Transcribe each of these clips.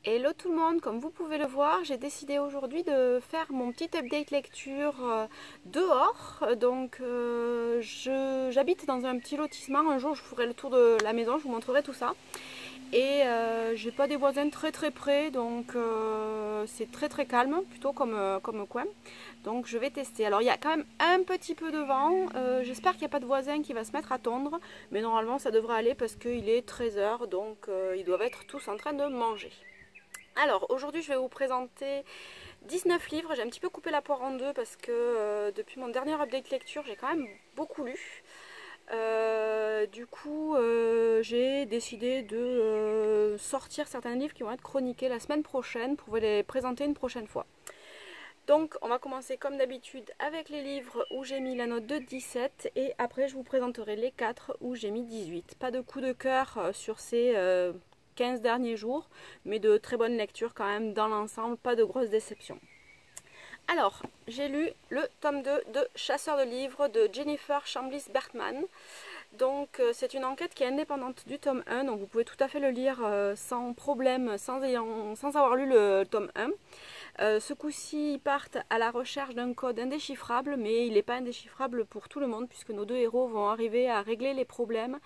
Hello tout le monde, comme vous pouvez le voir, j'ai décidé aujourd'hui de faire mon petit update lecture dehors. Donc j'habite dans un petit lotissement, un jour je ferai le tour de la maison, je vous montrerai tout ça. Et j'ai pas des voisins très près, donc c'est très calme, plutôt comme coin. Donc je vais tester. Alors il y a quand même un petit peu de vent, j'espère qu'il n'y a pas de voisin qui va se mettre à tondre, mais normalement ça devrait aller parce qu'il est 13 h, donc ils doivent être tous en train de manger. Alors aujourd'hui je vais vous présenter 19 livres, j'ai un petit peu coupé la poire en deux parce que depuis mon dernier update lecture j'ai quand même beaucoup lu. J'ai décidé de sortir certains livres qui vont être chroniqués la semaine prochaine pour vous les présenter une prochaine fois. Donc on va commencer comme d'habitude avec les livres où j'ai mis la note de 17 et après je vous présenterai les 4 où j'ai mis 18. Pas de coup de cœur sur ces 15 derniers jours, mais de très bonnes lectures quand même dans l'ensemble, pas de grosses déceptions. Alors, j'ai lu le tome 2 de Chasseur de livres de Jennifer Chambliss-Bertman. Donc c'est une enquête qui est indépendante du tome 1, donc vous pouvez tout à fait le lire sans problème, sans avoir lu le tome 1. Ce coup-ci, ils partent à la recherche d'un code indéchiffrable, mais il n'est pas indéchiffrable pour tout le monde, puisque nos deux héros vont arriver à régler les problèmes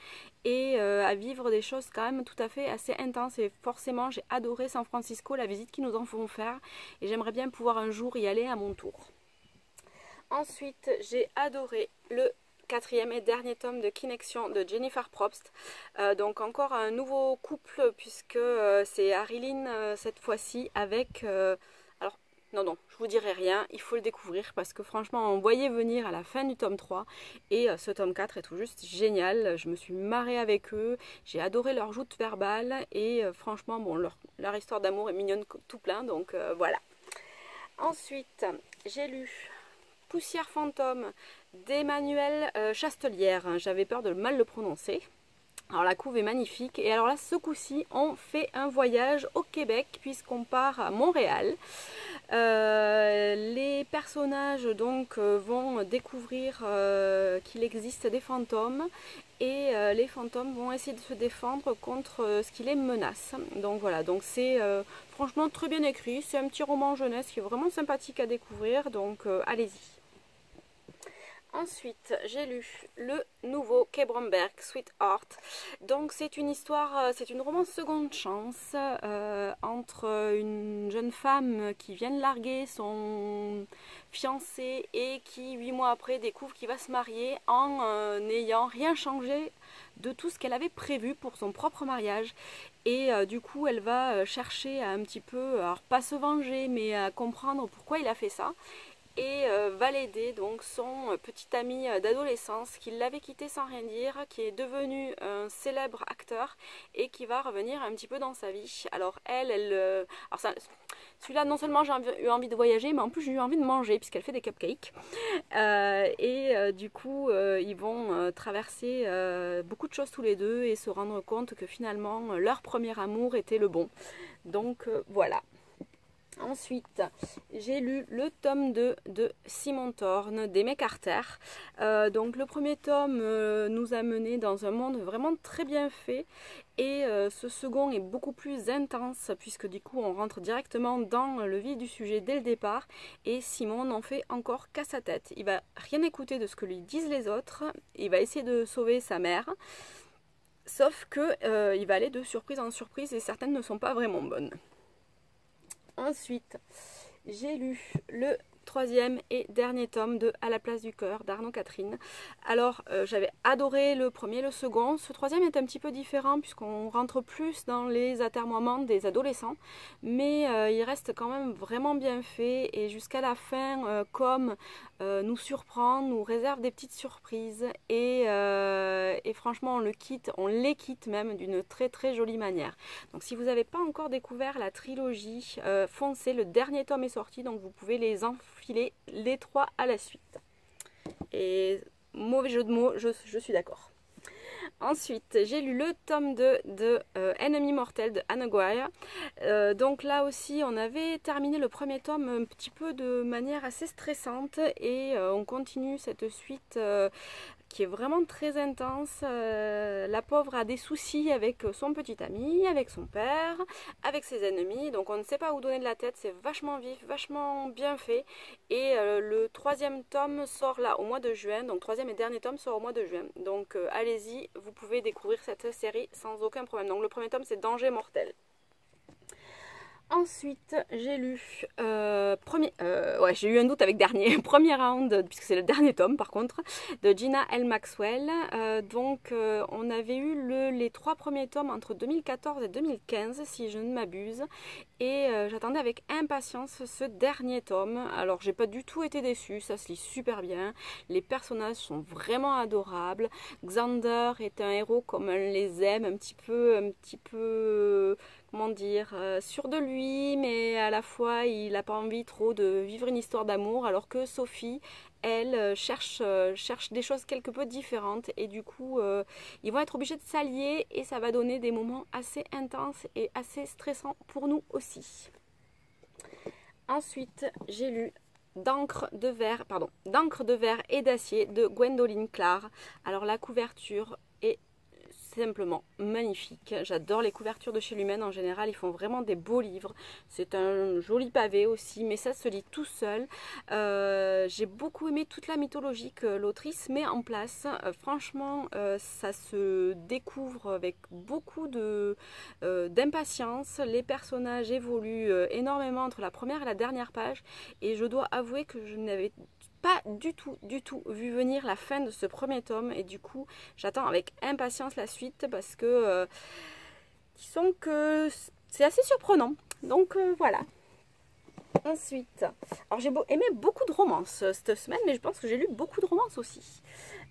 et à vivre des choses quand même tout à fait assez intenses. Et forcément, j'ai adoré San Francisco, la visite qu'ils nous en font faire, et j'aimerais bien pouvoir un jour y aller à mon tour. Ensuite, j'ai adoré le quatrième et dernier tome de Connection de Jennifer Probst. Donc encore un nouveau couple puisque c'est Arilyn cette fois-ci avec... alors non, je vous dirai rien, il faut le découvrir parce que franchement on voyait venir à la fin du tome 3 et ce tome 4 est tout juste génial. Je me suis marrée avec eux, j'ai adoré leur joute verbale et franchement bon, leur histoire d'amour est mignonne tout plein, donc voilà. Ensuite, j'ai lu Poussière fantôme d'Emmanuel Chastelière. J'avais peur de mal le prononcer. Alors la couve est magnifique. Et alors là, ce coup-ci, on fait un voyage au Québec puisqu'on part à Montréal. Les personnages donc vont découvrir qu'il existe des fantômes et les fantômes vont essayer de se défendre contre ce qui les menace. Donc voilà, donc c'est franchement très bien écrit. C'est un petit roman jeunesse qui est vraiment sympathique à découvrir. Donc allez-y. Ensuite, j'ai lu le nouveau Kay Bromberg, Sweetheart. Donc c'est une histoire, c'est une romance seconde chance entre une jeune femme qui vient de larguer son fiancé et qui 8 mois après découvre qu'il va se marier en n'ayant rien changé de tout ce qu'elle avait prévu pour son propre mariage. Et du coup elle va chercher à un petit peu, alors pas se venger, mais à comprendre pourquoi il a fait ça. Et va l'aider, donc son petit ami d'adolescence qui l'avait quitté sans rien dire, qui est devenu un célèbre acteur et qui va revenir un petit peu dans sa vie. Alors celui-là, non seulement j'ai eu envie de voyager, mais en plus j'ai eu envie de manger puisqu'elle fait des cupcakes. Du coup, ils vont traverser beaucoup de choses tous les deux et se rendre compte que finalement leur premier amour était le bon. Donc voilà. Ensuite, j'ai lu le tome 2 de Simon Thorne d'Aimé Carter. Donc le premier tome nous a mené dans un monde vraiment très bien fait et ce second est beaucoup plus intense puisque du coup on rentre directement dans le vif du sujet dès le départ et Simon n'en fait encore qu'à sa tête. Il va rien écouter de ce que lui disent les autres, il va essayer de sauver sa mère, sauf que il va aller de surprise en surprise et certaines ne sont pas vraiment bonnes. Ensuite, j'ai lu le troisième et dernier tome de À la place du cœur d'Arnaud Catherine. Alors j'avais adoré le premier et le second. Ce troisième est un petit peu différent puisqu'on rentre plus dans les atermoiements des adolescents, mais il reste quand même vraiment bien fait et jusqu'à la fin nous surprend, nous réserve des petites surprises et franchement on les quitte même d'une très jolie manière. Donc si vous n'avez pas encore découvert la trilogie, foncez, le dernier tome est sorti, donc vous pouvez les enfiler les 3 à la suite. Et mauvais jeu de mots, je suis d'accord. Ensuite, j'ai lu le tome 2 de Ennemi mortel de Anne Guire. Donc là aussi, on avait terminé le premier tome un petit peu de manière assez stressante et on continue cette suite qui est vraiment très intense. La pauvre a des soucis avec son petit ami, avec son père, avec ses ennemis, donc on ne sait pas où donner de la tête, c'est vachement vif, vachement bien fait. Et le troisième tome sort là au mois de juin, donc troisième et dernier tome sort au mois de juin. Donc allez-y, vous pouvez découvrir cette série sans aucun problème. Donc le premier tome c'est Danger mortel. Ensuite, j'ai lu j'ai eu un doute avec dernier, premier round, puisque c'est le dernier tome par contre, de Gina L. Maxwell. On avait eu les 3 premiers tomes entre 2014 et 2015, si je ne m'abuse, et j'attendais avec impatience ce dernier tome. Alors j'ai pas du tout été déçue, ça se lit super bien, les personnages sont vraiment adorables. Xander est un héros comme on les aime, un petit peu comment dire, sûr de lui, mais à la fois il n'a pas envie trop de vivre une histoire d'amour, alors que Sophie, elle, cherche des choses quelque peu différentes, et du coup ils vont être obligés de s'allier, et ça va donner des moments assez intenses et assez stressants pour nous aussi. Ensuite, j'ai lu d'encre de verre et d'acier de Gwendoline Clark. Alors la couverture est simplement magnifique. J'adore les couvertures de chez Lumen en général, ils font vraiment des beaux livres. C'est un joli pavé aussi, mais ça se lit tout seul. J'ai beaucoup aimé toute la mythologie que l'autrice met en place. Franchement, ça se découvre avec beaucoup d'impatience. Les personnages évoluent énormément entre la première et la dernière page, et je dois avouer que je n'avais pas du tout vu venir la fin de ce premier tome, et du coup j'attends avec impatience la suite, parce que disons que c'est assez surprenant, donc voilà. Ensuite, alors j'ai aimé beaucoup de romances cette semaine, mais je pense que j'ai lu beaucoup de romances aussi.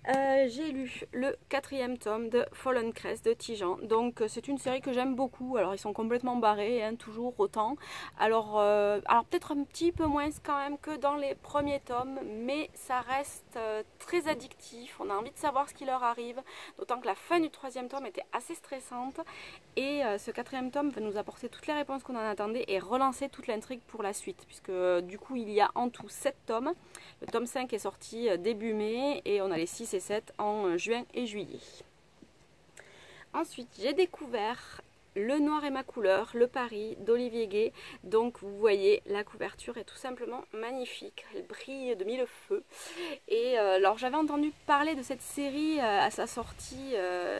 J'ai lu le 4e tome de Fallen Crest de Tijan. Donc c'est une série que j'aime beaucoup. Alors ils sont complètement barrés, hein, toujours autant. Alors peut-être un petit peu moins quand même que dans les premiers tomes, mais ça reste très addictif. On a envie de savoir ce qui leur arrive, d'autant que la fin du 3e tome était assez stressante. Et ce 4e tome va nous apporter toutes les réponses qu'on en attendait et relancer toute l'intrigue pour la suite, puisque du coup il y a en tout 7 tomes. Le tome 5 est sorti début mai, et on a les 6 et 7 en juin et juillet. Ensuite, j'ai découvert Le Noir est ma couleur, le Paris d'Olivier Gay. Donc vous voyez, la couverture est tout simplement magnifique, elle brille de mille feux. Et alors j'avais entendu parler de cette série à sa sortie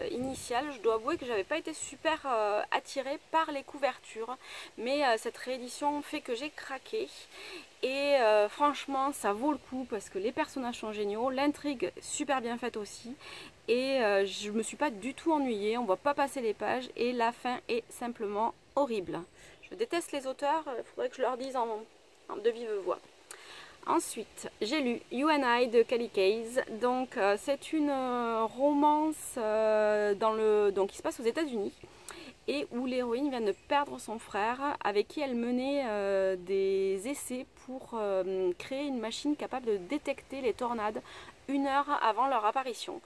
initiale. Je dois avouer que j'avais pas été super attirée par les couvertures, mais cette réédition fait que j'ai craqué. Et franchement ça vaut le coup, parce que les personnages sont géniaux, l'intrigue super bien faite aussi, et je me suis pas du tout ennuyée, on voit pas passer les pages, et la fin est simplement horrible. Je déteste les auteurs, il faudrait que je leur dise de vive voix. Ensuite, j'ai lu You and I de Callie Case. Donc c'est une romance qui se passe aux États-Unis, et où l'héroïne vient de perdre son frère, avec qui elle menait des essais pour créer une machine capable de détecter les tornades 1 heure avant leur apparition.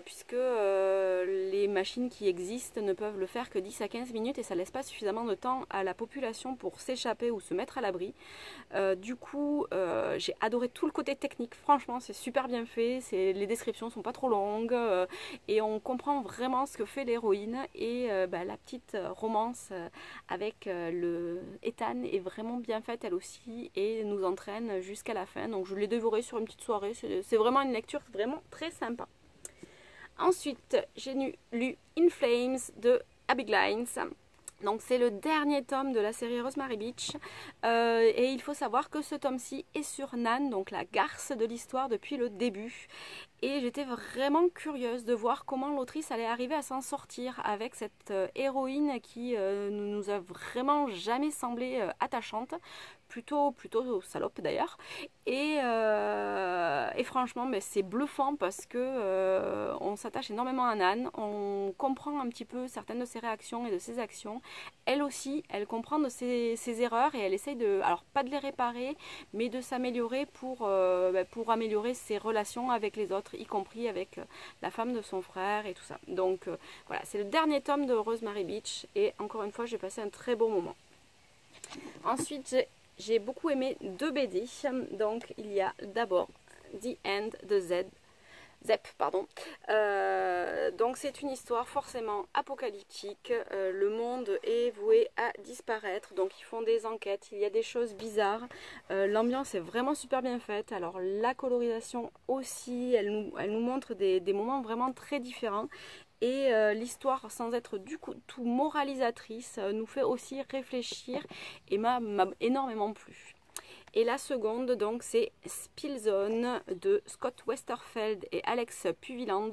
Puisque les machines qui existent ne peuvent le faire que 10 à 15 minutes, et ça laisse pas suffisamment de temps à la population pour s'échapper ou se mettre à l'abri. Du coup, j'ai adoré tout le côté technique, franchement c'est super bien fait, les descriptions sont pas trop longues, et on comprend vraiment ce que fait l'héroïne, et la petite romance avec Ethan est vraiment bien faite elle aussi, et nous entraîne jusqu'à la fin. Donc je l'ai dévoré sur une petite soirée, c'est vraiment une lecture vraiment très sympa. Ensuite, j'ai lu In Flames de Abby Glines. Donc c'est le dernier tome de la série Rosemary Beach, et il faut savoir que ce tome-ci est sur Nan, donc la garce de l'histoire depuis le début. Et j'étais vraiment curieuse de voir comment l'autrice allait arriver à s'en sortir avec cette héroïne qui ne nous a vraiment jamais semblé attachante, plutôt salope d'ailleurs. Et franchement, c'est bluffant, parce que on s'attache énormément à Nan, on comprend un petit peu certaines de ses réactions et de ses actions. Elle aussi, elle comprend de ses erreurs, et elle essaye alors pas de les réparer, mais de s'améliorer pour améliorer ses relations avec les autres, y compris avec la femme de son frère et tout ça. Donc voilà, c'est le dernier tome de Rosemary Beach, et encore une fois j'ai passé un très bon moment. Ensuite j'ai beaucoup aimé 2 BD. Donc il y a d'abord The End de Z Zep, pardon. Donc c'est une histoire forcément apocalyptique. Le monde est voué à disparaître. Donc ils font des enquêtes, il y a des choses bizarres. L'ambiance est vraiment super bien faite. Alors la colorisation aussi, elle nous montre des moments vraiment très différents. Et l'histoire, sans être du coup tout moralisatrice, nous fait aussi réfléchir et m'a énormément plu. Et la seconde, donc, c'est Spillzone de Scott Westerfeld et Alex Puviland.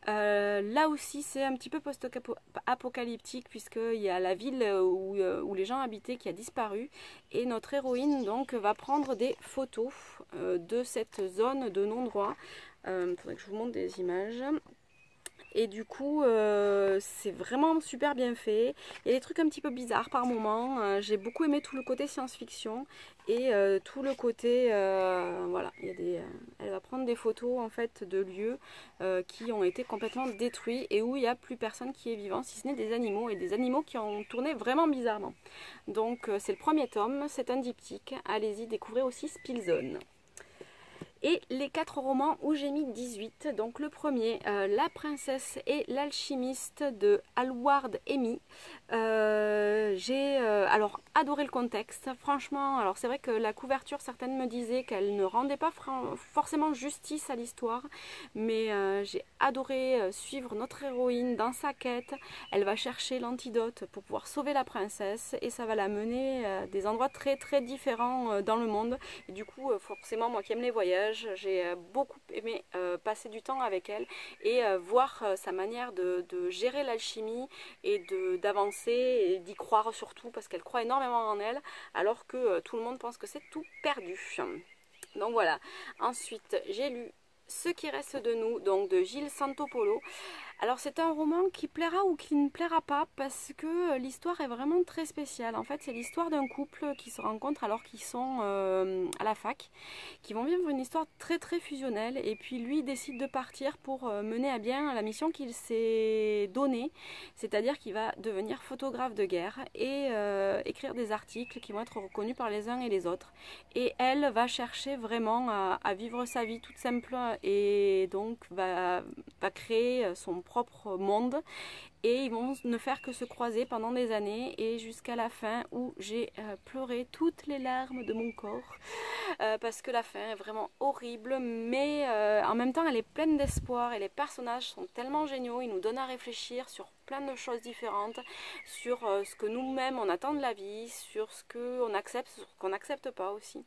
Là aussi, c'est un petit peu post-apocalyptique puisqu'il y a la ville où les gens habitaient qui a disparu. Et notre héroïne, donc, va prendre des photos de cette zone de non-droit. Il faudrait que je vous montre des images. Et du coup, c'est vraiment super bien fait. Il y a des trucs un petit peu bizarres par moments. J'ai beaucoup aimé tout le côté science-fiction et tout le côté, voilà, elle va prendre des photos en fait de lieux qui ont été complètement détruits et où il n'y a plus personne qui est vivant, si ce n'est des animaux et des animaux qui ont tourné vraiment bizarrement. Donc c'est le premier tome, c'est un diptyque. Allez-y, découvrez aussi Spillzone. Et les 4 romans où j'ai mis 18, donc le premier, La princesse et l'alchimiste de Hallward Amy. J'ai alors adoré le contexte, franchement, alors c'est vrai que la couverture, certaines me disaient qu'elle ne rendait pas forcément justice à l'histoire, mais j'ai adoré suivre notre héroïne dans sa quête. Elle va chercher l'antidote pour pouvoir sauver la princesse et ça va la mener à des endroits très très différents dans le monde. Et du coup, forcément, moi qui aime les voyages, j'ai beaucoup aimé passer du temps avec elle et voir sa manière de gérer l'alchimie et d'avancer et d'y croire surtout parce qu'elle croit énormément en elle alors que tout le monde pense que c'est tout perdu. Donc voilà. Ensuite, j'ai lu Ce qui reste de nous, donc de Gilles Santopolo. Alors c'est un roman qui plaira ou qui ne plaira pas parce que l'histoire est vraiment très spéciale. En fait c'est l'histoire d'un couple qui se rencontre alors qu'ils sont à la fac, qui vont vivre une histoire très très fusionnelle et puis lui décide de partir pour mener à bien la mission qu'il s'est donnée, c'est-à-dire qu'il va devenir photographe de guerre et écrire des articles qui vont être reconnus par les uns et les autres. Et elle va chercher vraiment à vivre sa vie toute simple et donc va créer son propre monde et ils vont ne faire que se croiser pendant des années et jusqu'à la fin où j'ai pleuré toutes les larmes de mon corps parce que la fin est vraiment horrible mais en même temps elle est pleine d'espoir et les personnages sont tellement géniaux, ils nous donnent à réfléchir sur plein de choses différentes, sur ce que nous-mêmes on attend de la vie, sur ce qu'on accepte, sur ce qu'on n'accepte pas aussi.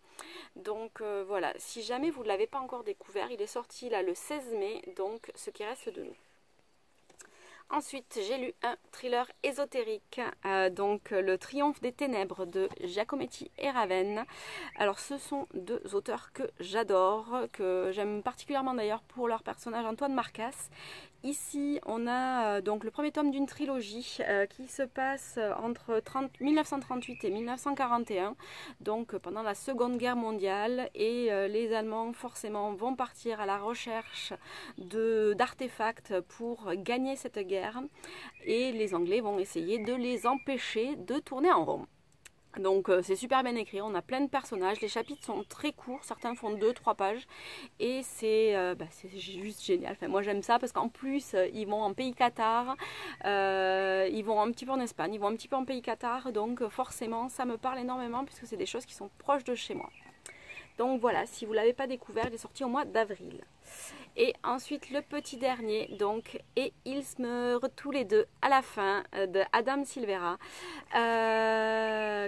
Donc voilà, si jamais vous ne l'avez pas encore découvert, il est sorti là le 16 mai, donc Ce qui reste de nous. Ensuite, j'ai lu un thriller ésotérique, donc Le Triomphe des Ténèbres de Giacometti et Raven. Alors, ce sont deux auteurs que j'adore, que j'aime particulièrement d'ailleurs pour leur personnage Antoine Marcas. Ici, on a donc le premier tome d'une trilogie qui se passe entre 1938 et 1941, donc pendant la Seconde Guerre mondiale, et les Allemands forcément vont partir à la recherche d'artefacts pour gagner cette guerre, et les Anglais vont essayer de les empêcher de tourner en rond. Donc c'est super bien écrit, on a plein de personnages, les chapitres sont très courts, certains font 2-3 pages et c'est juste génial. Enfin, moi j'aime ça parce qu'en plus ils vont en pays Qatar, ils vont un petit peu en Espagne, ils vont un petit peu en pays Qatar, donc forcément ça me parle énormément puisque c'est des choses qui sont proches de chez moi. Donc voilà, si vous ne l'avez pas découvert, il est sorti au mois d'avril. Et ensuite le petit dernier, donc, et ils meurent tous les deux à la fin, de Adam Silvera.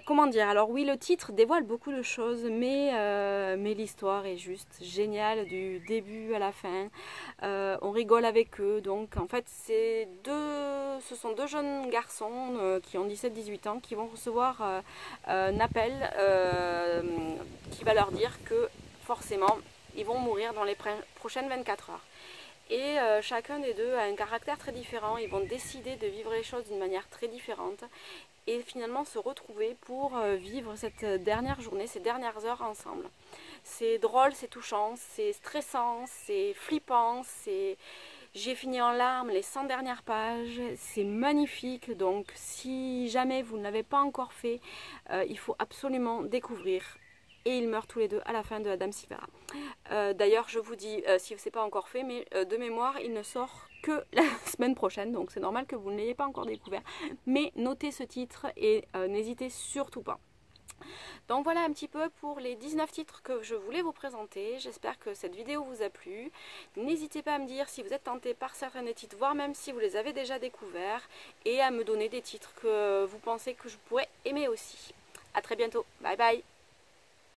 Comment dire, alors oui, le titre dévoile beaucoup de choses, mais l'histoire est juste géniale du début à la fin. On rigole avec eux, donc en fait ce sont deux jeunes garçons qui ont 17-18 ans qui vont recevoir un appel qui va leur dire que forcément ils vont mourir dans les prochaines 24 heures. Et chacun des deux a un caractère très différent, ils vont décider de vivre les choses d'une manière très différente et finalement se retrouver pour vivre cette dernière journée, ces dernières heures ensemble. C'est drôle, c'est touchant, c'est stressant, c'est flippant, j'ai fini en larmes les 100 dernières pages, c'est magnifique, donc si jamais vous ne l'avez pas encore fait, il faut absolument découvrir et ils meurent tous les deux à la fin de Adam Silvera. D'ailleurs, je vous dis, si ce n'est pas encore fait, mais de mémoire, il ne sort que la semaine prochaine, donc c'est normal que vous ne l'ayez pas encore découvert. Mais notez ce titre et n'hésitez surtout pas. Donc voilà un petit peu pour les 19 titres que je voulais vous présenter. J'espère que cette vidéo vous a plu. N'hésitez pas à me dire si vous êtes tenté par certains des titres, voire même si vous les avez déjà découverts, et à me donner des titres que vous pensez que je pourrais aimer aussi. A très bientôt, bye bye.